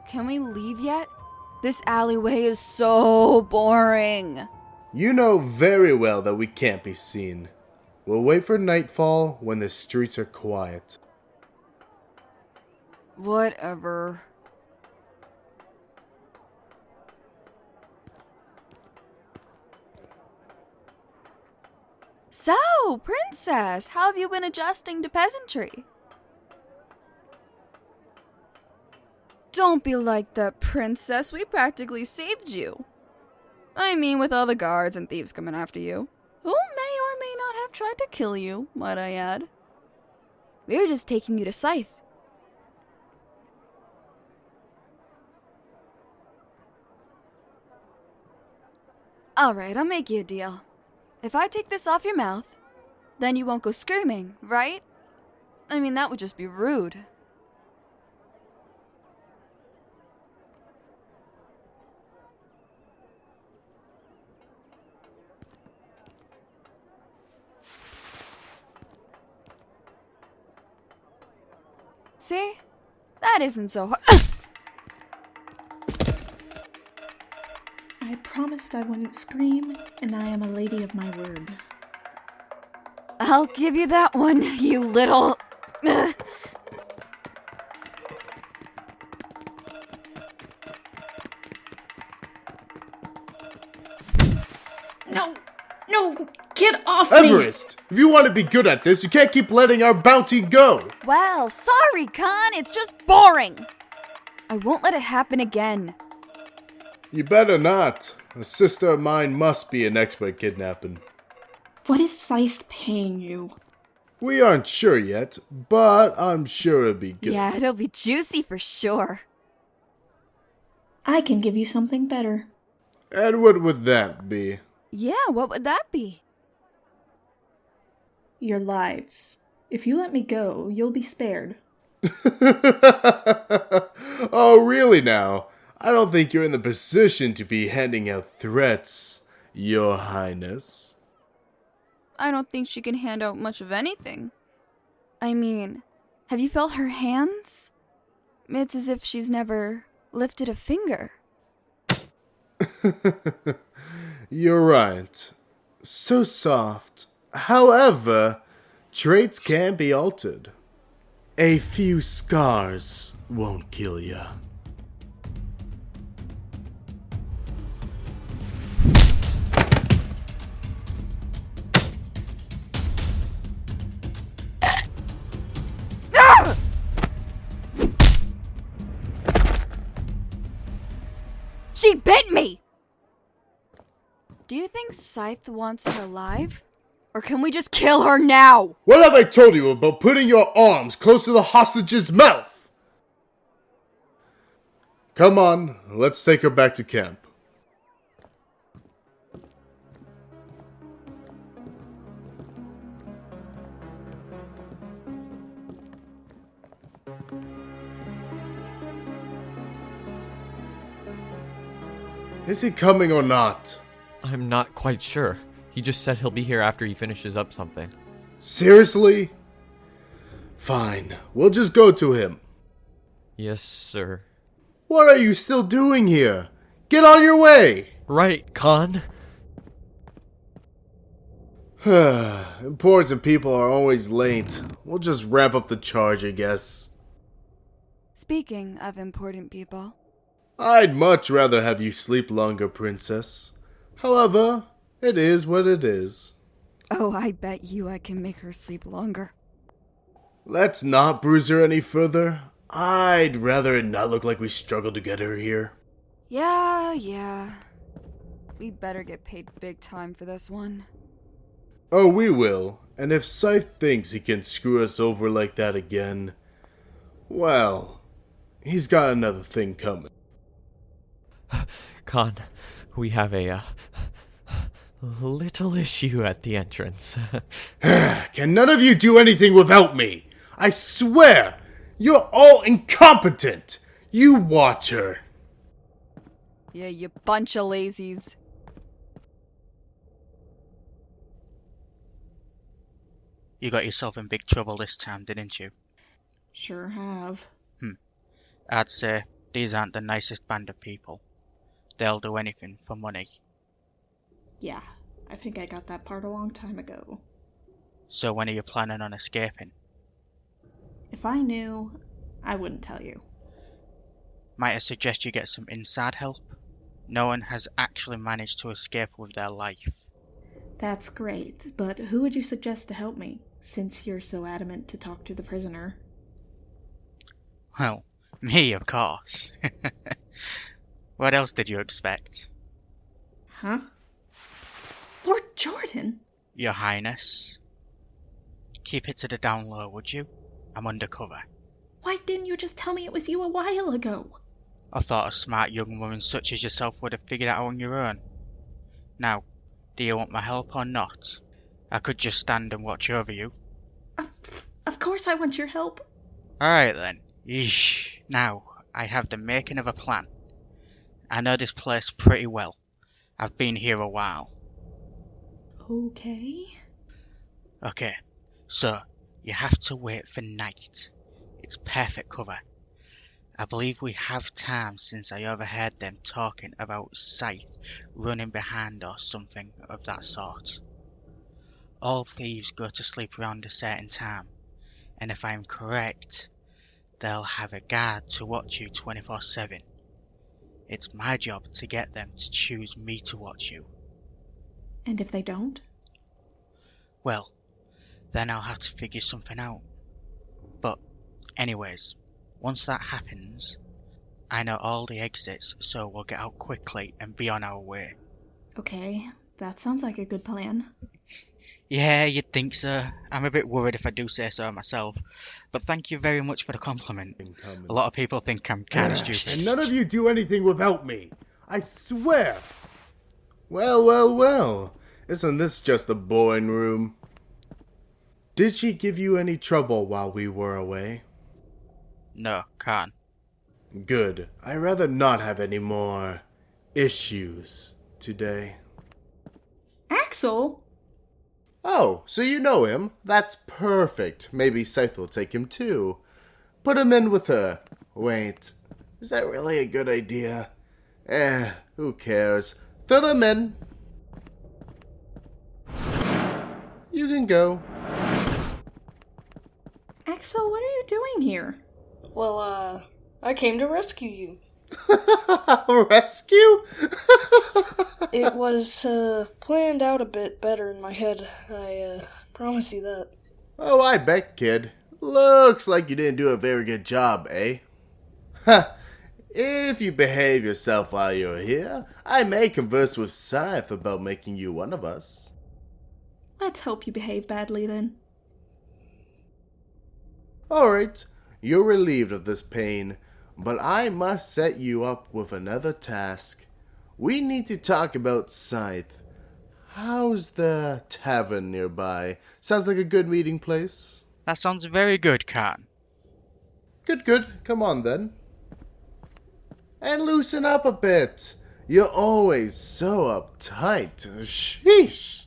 can we leave yet? This alleyway is so boring. You know very well that we can't be seen. We'll wait for nightfall when the streets are quiet. Whatever. So, Princess, how have you been adjusting to peasantry? Don't be like that, Princess. We practically saved you. I mean, with all the guards and thieves coming after you, who may or may not have tried to kill you, might I add. We're just taking you to Scythe. Alright, I'll make you a deal. If I take this off your mouth, then you won't go screaming, right? I mean, that would just be rude. See? That isn't so hard. I promised I wouldn't scream, and I am a lady of my word. I'll give you that one, you little... No, get off me! Everest! If you want to be good at this, you can't keep letting our bounty go! Well, sorry, Khan, it's just boring. I won't let it happen again. You better not. A sister of mine must be an expert kidnapping. What is Scythe paying you? We aren't sure yet, but I'm sure it'll be good. Yeah, it'll be juicy for sure. I can give you something better. And what would that be? Yeah, what would that be? Your lives. If you let me go, you'll be spared. Oh, really now? I don't think you're in the position to be handing out threats, Your Highness. I don't think she can hand out much of anything. I mean, have you felt her hands? It's as if she's never lifted a finger. You're right. So soft. However, traits can be altered. A few scars won't kill ya. She bit me! Do you think Scythe wants her alive? Or can we just kill her now? What have I told you about putting your arms close to the hostage's mouth? Come on, let's take her back to camp. Is he coming or not? I'm not quite sure. He just said he'll be here after he finishes up something. Seriously? Fine, we'll just go to him. Yes, sir. What are you still doing here? Get on your way! Right, Khan. Important people are always late. We'll just ramp up the charge, I guess. Speaking of important people... I'd much rather have you sleep longer, Princess. However, it is what it is. Oh, I bet you I can make her sleep longer. Let's not bruise her any further. I'd rather it not look like we struggled to get her here. Yeah. We better get paid big time for this one. Oh, we will. And if Scythe thinks he can screw us over like that again, well, he's got another thing coming. Khan, we have a little issue at the entrance. Can none of you do anything without me? I swear, you're all incompetent. You watch her. Yeah, you bunch of lazies. You got yourself in big trouble this time, didn't you? Sure have. I'd say These aren't the nicest band of people. They'll do anything for money. Yeah, I think I got that part a long time ago. So when are you planning on escaping? If I knew, I wouldn't tell you. Might I suggest you get some inside help? No one has actually managed to escape with their life. That's great, but who would you suggest to help me, since you're so adamant to talk to the prisoner? Well, me, of course. What else did you expect? Huh? Lord Jordan? Your Highness. Keep it to the down low, would you? I'm undercover. Why didn't you just tell me it was you a while ago? I thought a smart young woman such as yourself would have figured it out on your own. Now, do you want my help or not? I could just stand and watch over you. Of course I want your help. Alright then. Yeesh. Now, I have the making of a plan. I know this place pretty well. I've been here a while. Okay. Okay, so you have to wait for night. It's perfect cover. I believe we have time since I overheard them talking about Scythe running behind or something of that sort. All thieves go to sleep around a certain time, and if I'm correct, they'll have a guard to watch you 24/7. It's my job to get them to choose me to watch you. And if they don't? Well, then I'll have to figure something out. But, anyways, once that happens, I know all the exits, so we'll get out quickly and be on our way. Okay, that sounds like a good plan. Yeah, you'd think so. I'm a bit worried if I do say so myself. But thank you very much for the compliment. A lot of people think I'm kind of stupid. And none of you do anything without me. I swear. Well, well, well. Isn't this just a boring room? Did she give you any trouble while we were away? No, can't. Good. I'd rather not have any more issues today. Axel? Oh, so you know him? That's perfect. Maybe Scythe will take him too. Put him in with her. Wait, is that really a good idea? Who cares? Throw them in. You can go. Axel, what are you doing here? Well, I came to rescue you. Rescue? It was, planned out a bit better in my head. I, promise you that. Oh, I bet, kid. Looks like you didn't do a very good job, eh? Ha! If you behave yourself while you're here, I may converse with Scythe about making you one of us. Let's hope you behave badly then. Alright, you're relieved of this pain, but I must set you up with another task. We need to talk about Scythe. How's the tavern nearby? Sounds like a good meeting place. That sounds very good, Khan. Good. Come on then. And loosen up a bit. You're always so uptight. Sheesh.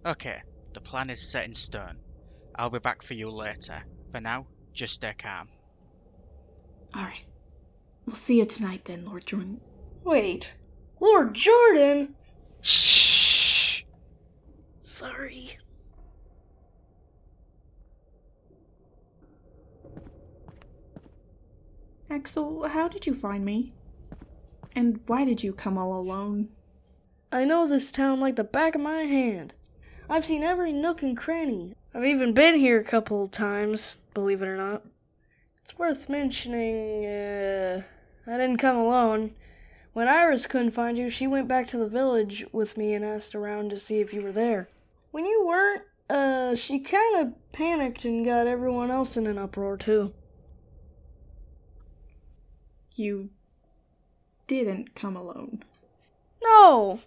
Okay, the plan is set in stone. I'll be back for you later. For now, just stay calm. Alright. We'll see you tonight then, Lord Jordan. Wait, Lord Jordan? Shh. Sorry. Axel, how did you find me? And why did you come all alone? I know this town like the back of my hand. I've seen every nook and cranny. I've even been here a couple of times, believe it or not. It's worth mentioning, I didn't come alone. When Iris couldn't find you, she went back to the village with me and asked around to see if you were there. When you weren't, she kind of panicked and got everyone else in an uproar, too. You didn't come alone. No!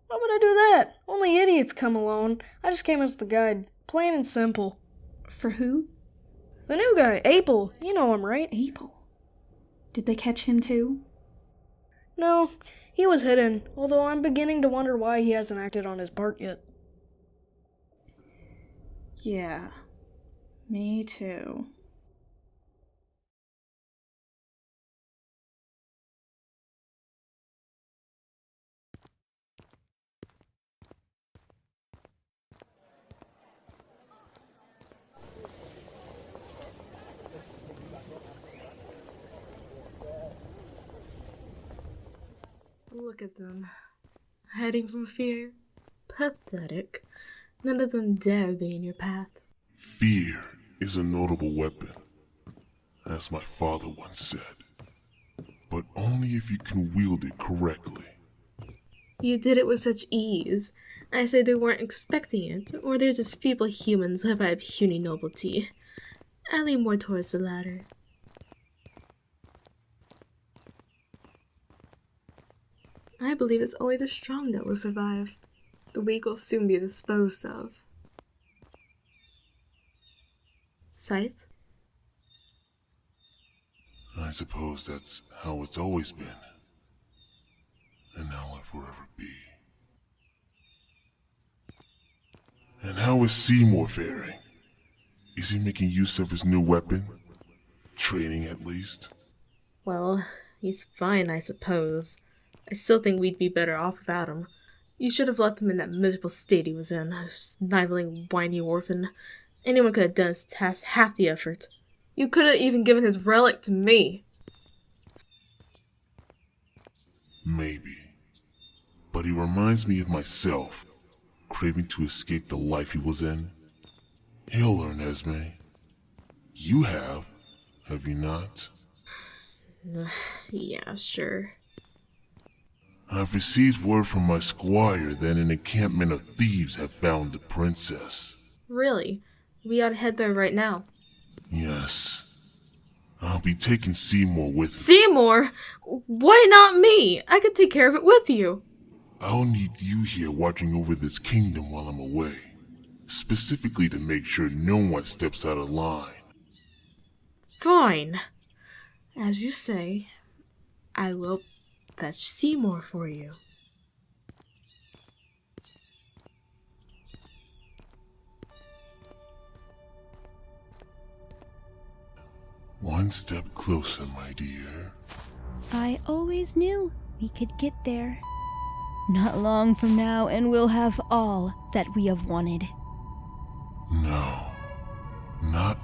Why would I do that? Only idiots come alone. I just came as the guide. Plain and simple. For who? The new guy, April. You know him, right? April. Did they catch him too? No, he was hidden, although I'm beginning to wonder why he hasn't acted on his part yet. Yeah. Me too. Look at them. Hiding from fear. Pathetic. None of them dare be in your path. Fear is a notable weapon, as my father once said. But only if you can wield it correctly. You did it with such ease. I say they weren't expecting it, or they're just feeble humans led by a puny nobility. I lean more towards the latter. I believe it's only the strong that will survive. The weak will soon be disposed of. Scythe? I suppose that's how it's always been. And how it will forever be. And how is Seymour faring? Is he making use of his new weapon? Training at least? Well, he's fine, I suppose. I still think we'd be better off without him. You should have left him in that miserable state he was in, a sniveling, whiny orphan. Anyone could have done his task half the effort. You could have even given his relic to me. Maybe. But he reminds me of myself, craving to escape the life he was in. He'll learn, Esme. You have you not? Yeah, sure. I've received word from my squire that an encampment of thieves have found the princess. Really? We ought to head there right now. Yes. I'll be taking Seymour with me. Seymour? Why not me? I could take care of it with you. I'll need you here watching over this kingdom while I'm away. Specifically to make sure no one steps out of line. Fine. As you say, I will fetch Seymour for you. One step closer, my dear. I always knew we could get there. Not long from now, and we'll have all that we have wanted. No, not